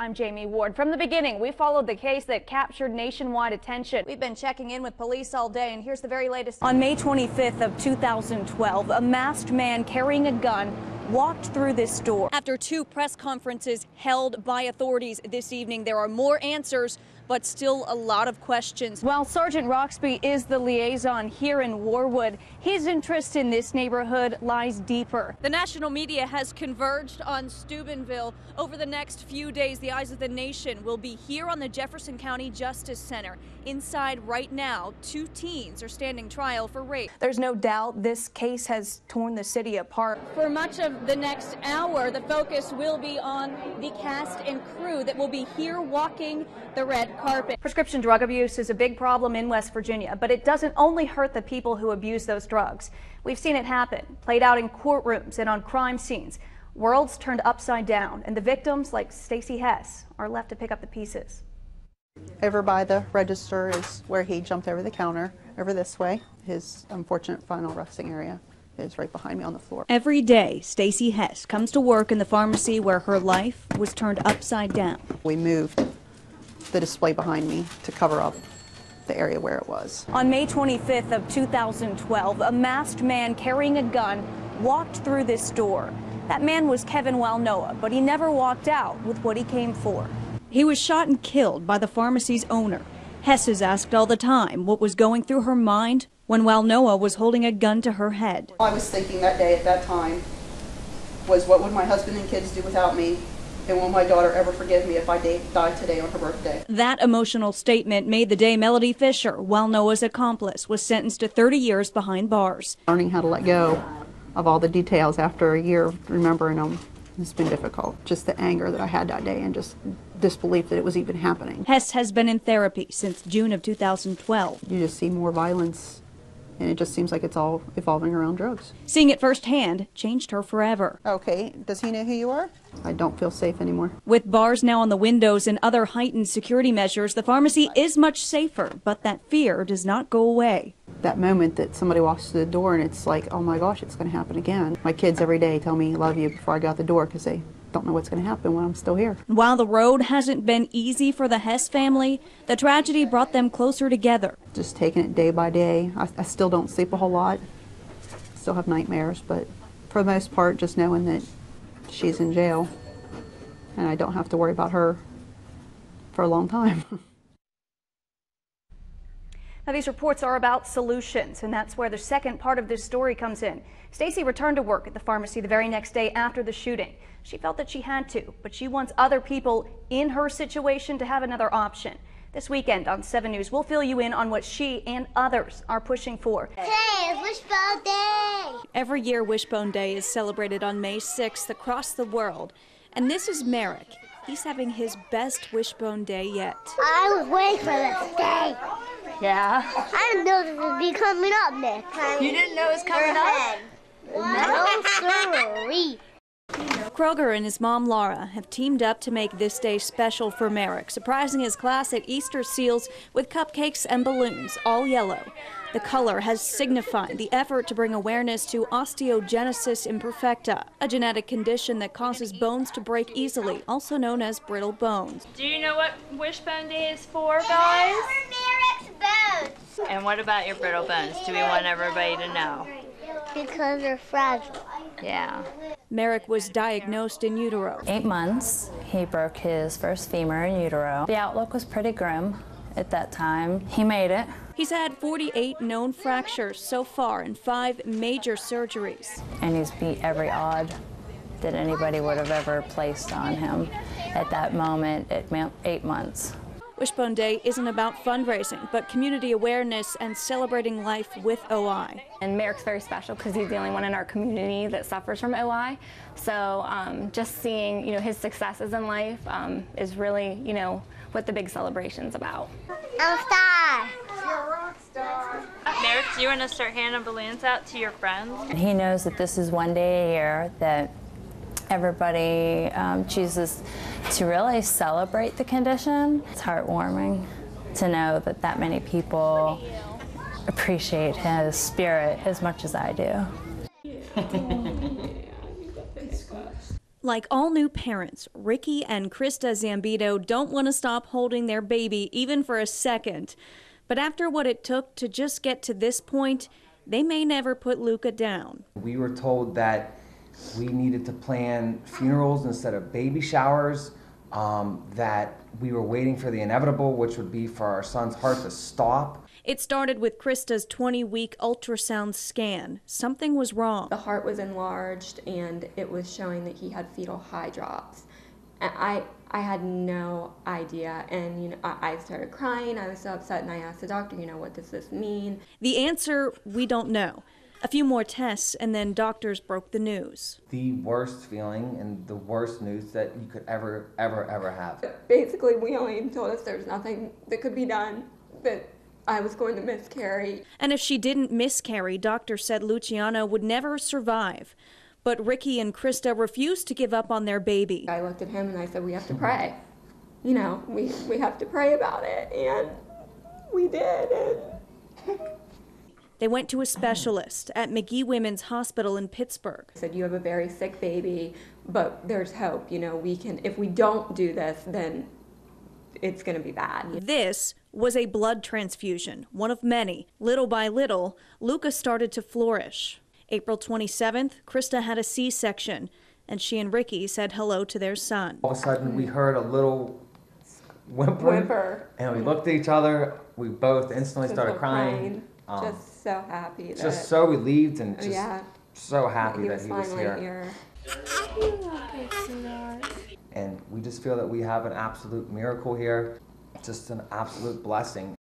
I'm Jamie Ward. From the beginning, we followed the case that captured nationwide attention. We've been checking in with police all day, and here's the very latest. On May 25th of 2012, a masked man carrying a gun walked through this door. After 2 press conferences held by authorities this evening, there are more answers, but still a lot of questions. While Sergeant Roxby is the liaison here in Warwood, his interest in this neighborhood lies deeper. The national media has converged on Steubenville. Over the next few days, the eyes of the nation will be here on the Jefferson County Justice Center. Inside right now, 2 teens are standing trial for rape. There's no doubt this case has torn the city apart. For much of the next hour, the focus will be on the cast and crew that will be here walking the red carpet. Prescription drug abuse is a big problem in West Virginia, but it doesn't only hurt the people who abuse those drugs. We've seen it happen, played out in courtrooms and on crime scenes. Worlds turned upside down, and the victims, like Stacey Hess, are left to pick up the pieces. Over by the register is where he jumped over the counter, over this way. His unfortunate final resting area is right behind me on the floor. Every day, Stacey Hess comes to work in the pharmacy where her life was turned upside down. We moved the display behind me to cover up the area where it was. On May 25th of 2012, a masked man carrying a gun walked through this door. That man was Kevin Walnoa, but he never walked out with what he came for. He was shot and killed by the pharmacy's owner. Hess is asked all the time what was going through her mind when Walnoa was holding a gun to her head. All I was thinking that day at that time was, what would my husband and kids do without me? And will my daughter ever forgive me if I die today on her birthday? That emotional statement made the day Melody Fisher, Walnoa's accomplice, was sentenced to 30 years behind bars. Learning how to let go of all the details after a year of remembering them has been difficult. Just the anger that I had that day and just disbelief that it was even happening. Hess has been in therapy since June of 2012. You just see more violence, and it just seems like it's all evolving around drugs. Seeing it firsthand changed her forever. Okay, does he know who you are? I don't feel safe anymore. With bars now on the windows and other heightened security measures, the pharmacy is much safer, but that fear does not go away. That moment that somebody walks through the door and it's like, oh my gosh, it's going to happen again. My kids every day tell me love you before I go out the door because they don't know what's going to happen when I'm still here. While the road hasn't been easy for the Hess family, the tragedy brought them closer together. Just taking it day by day. I still don't sleep a whole lot. Still have nightmares, but for the most part, just knowing that she's in jail and I don't have to worry about her for a long time. Now, these reports are about solutions, and that's where the second part of this story comes in. Stacey returned to work at the pharmacy the very next day after the shooting. She felt that she had to, but she wants other people in her situation to have another option. This weekend on 7 News, we'll fill you in on what she and others are pushing for. Today is Wishbone Day! Every year, Wishbone Day is celebrated on May 6th across the world. And this is Marek. He's having his best Wishbone Day yet. I was waiting for this day. Yeah? I didn't know this would be coming up next time. You didn't know it was coming up? No, sirree. Kroger and his mom Laura have teamed up to make this day special for Marek, surprising his class at Easter seals with cupcakes and balloons, all yellow. The color has signified the effort to bring awareness to osteogenesis imperfecta, a genetic condition that causes bones to break easily, also known as brittle bones. Do you know what Wishbone Day is for, guys? Marek's bones. And what about your brittle bones? Do we want everybody to know? Because they're fragile. Yeah. Marek was diagnosed in utero. 8 months, he broke his first femur in utero. The outlook was pretty grim at that time. He made it. He's had 48 known fractures so far and 5 major surgeries. And he's beat every odd that anybody would have ever placed on him. At that moment, it meant 8 months. Wishbone Day isn't about fundraising, but community awareness and celebrating life with OI. And Marek's very special because he's the only one in our community that suffers from OI. So just seeing, his successes in life is really, what the big celebration's about. I'm a star. You're a rock star. Marek, do you want to start handing balloons out to your friends? And he knows that this is one day a year that everybody chooses to really celebrate the condition. It's heartwarming to know that that many people appreciate his spirit as much as I do. Like all new parents, Ricky and Krista Zambito don't want to stop holding their baby even for a second. But after what it took to just get to this point, they may never put Luca down. We were told that we needed to plan funerals instead of baby showers, that we were waiting for the inevitable, which would be for our son's heart to stop. It started with Krista's 20-week ultrasound scan. Something was wrong. The heart was enlarged and it was showing that he had fetal high drops. And I had no idea, and I started crying. I was so upset, and I asked the doctor, what does this mean? The answer, we don't know. A few more tests, and then doctors broke the news. The worst feeling and the worst news that you could ever have. Basically, we only told us there's nothing that could be done, that I was going to miscarry. And if she didn't miscarry, doctors said Luciano would never survive. But Ricky and Krista refused to give up on their baby. I looked at him and I said, we have to pray. We have to pray about it, and we did. They went to a specialist at McGee Women's Hospital in Pittsburgh. He said, you have a very sick baby, but there's hope. We can, if we don't do this, then it's going to be bad. This was a blood transfusion, one of many. Little by little, Luca started to flourish. April 27th, Krista had a C-section, and she and Ricky said hello to their son. All of a sudden, we heard a little whimper. And we looked at each other. We both instantly started crying. Just so happy. Just so relieved and just so happy that he was here. And we just feel that we have an absolute miracle here, just an absolute blessing.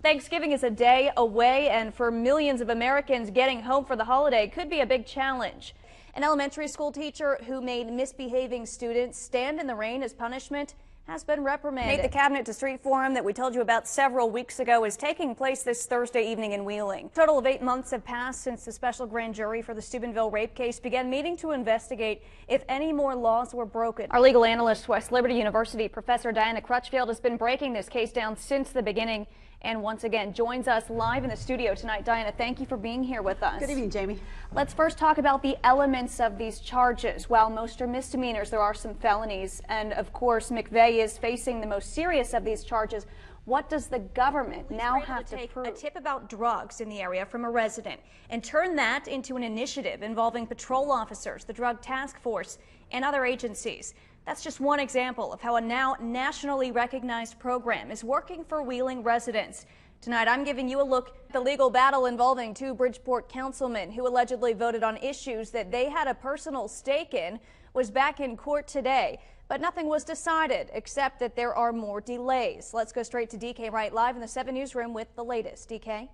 Thanksgiving is a day away, and for millions of Americans, getting home for the holiday could be a big challenge. An elementary school teacher who made misbehaving students stand in the rain as punishment has been reprimanded. The Cabinet to Street Forum that we told you about several weeks ago is taking place this Thursday evening in Wheeling. A total of 8 months have passed since the special grand jury for the Steubenville rape case began meeting to investigate if any more laws were broken. Our legal analyst, West Liberty University Professor Diana Crutchfield, has been breaking this case down since the beginning and once again joins us live in the studio tonight. Diana, thank you for being here with us. Good evening, Jamie. Let's first talk about the elements of these charges. While most are misdemeanors, there are some felonies, and of course McVeigh is facing the most serious of these charges. What does the government now have to prove? A tip about drugs in the area from a resident and turn that into an initiative involving patrol officers, the drug task force, and other agencies. That's just one example of how a now nationally recognized program is working for Wheeling residents. Tonight, I'm giving you a look at the legal battle involving two Bridgeport councilmen who allegedly voted on issues that they had a personal stake in was back in court today. But nothing was decided except that there are more delays. Let's go straight to DK Wright live in the 7 Newsroom with the latest. DK?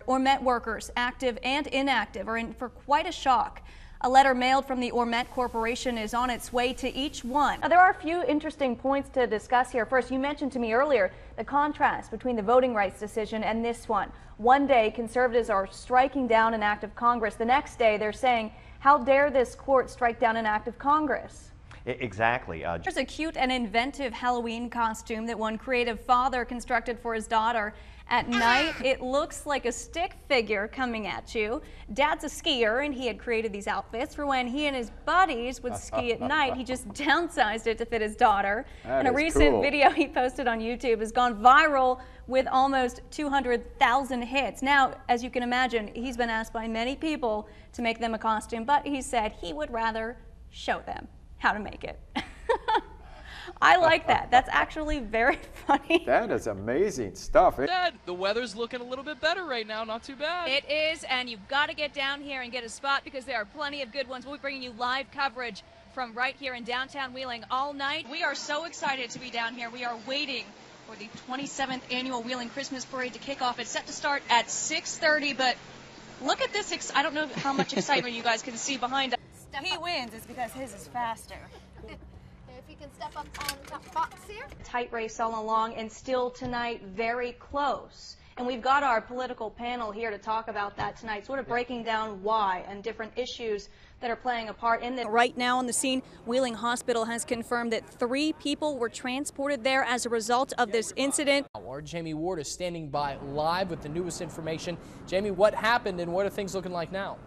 Ormet workers, active and inactive, are in for quite a shock. A letter mailed from the Ormet Corporation is on its way to each one. Now, there are a few interesting points to discuss here. First, you mentioned to me earlier the contrast between the voting rights decision and this one. One day, conservatives are striking down an act of Congress. The next day, they're saying, how dare this court strike down an act of Congress? Exactly. There's a cute and inventive Halloween costume that one creative father constructed for his daughter. At night, it looks like a stick figure coming at you. Dad's a skier, and he had created these outfits for when he and his buddies would ski at night. He just downsized it to fit his daughter. And a recent video he posted on YouTube has gone viral with almost 200,000 hits. Now, as you can imagine, he's been asked by many people to make them a costume, but he said he would rather show them how to make it. I like that. That's actually very funny. That is amazing stuff. The weather's looking a little bit better right now. Not too bad. It is, and you've got to get down here and get a spot because there are plenty of good ones. We'll be bringing you live coverage from right here in downtown Wheeling all night. We are so excited to be down here. We are waiting for the 27th annual Wheeling Christmas Parade to kick off. It's set to start at 6:30, but look at this. I don't know how much excitement you guys can see behind us. He wins. It's because his is faster. If you can step up on the top box here. Tight race all along, and still tonight very close. And we've got our political panel here to talk about that tonight, sort of breaking down why and different issues that are playing a part in this. Right now on the scene, Wheeling Hospital has confirmed that 3 people were transported there as a result of this incident. Our Jamie Ward is standing by live with the newest information. Jamie, what happened and what are things looking like now?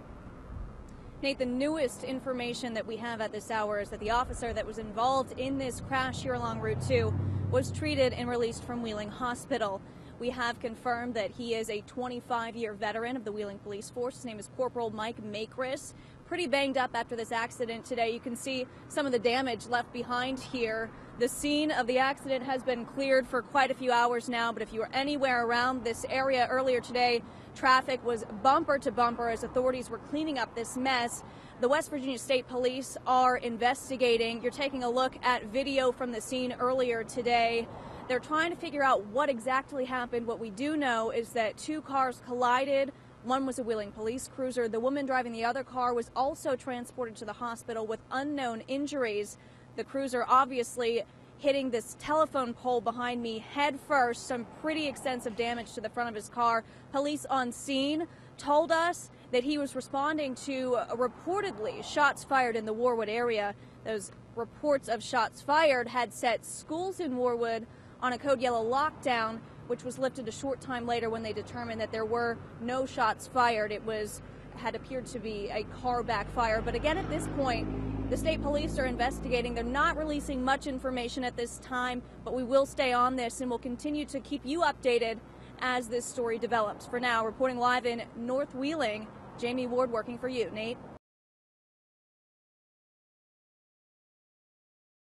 Nate, the newest information that we have at this hour is that the officer that was involved in this crash here along Route 2 was treated and released from Wheeling Hospital. We have confirmed that he is a 25-year veteran of the Wheeling Police Force. His name is Corporal Mike Makris. Pretty banged up after this accident today. You can see some of the damage left behind here. The scene of the accident has been cleared for quite a few hours now, but if you were anywhere around this area earlier today, traffic was bumper to bumper as authorities were cleaning up this mess. The West Virginia State Police are investigating. You're taking a look at video from the scene earlier today. They're trying to figure out what exactly happened. What we do know is that two cars collided. One was a Wheeling police cruiser. The woman driving the other car was also transported to the hospital with unknown injuries. The cruiser obviously hitting this telephone pole behind me head first, some pretty extensive damage to the front of his car. Police on scene told us that he was responding to reportedly shots fired in the Warwood area. Those reports of shots fired had set schools in Warwood on a code yellow lockdown, which was lifted a short time later when they determined that there were no shots fired. It had appeared to be a car backfire. But again, at this point, the state police are investigating. They're not releasing much information at this time, but we will stay on this and we'll continue to keep you updated as this story develops. For now, reporting live in North Wheeling, Jamie Ward working for you. Nate?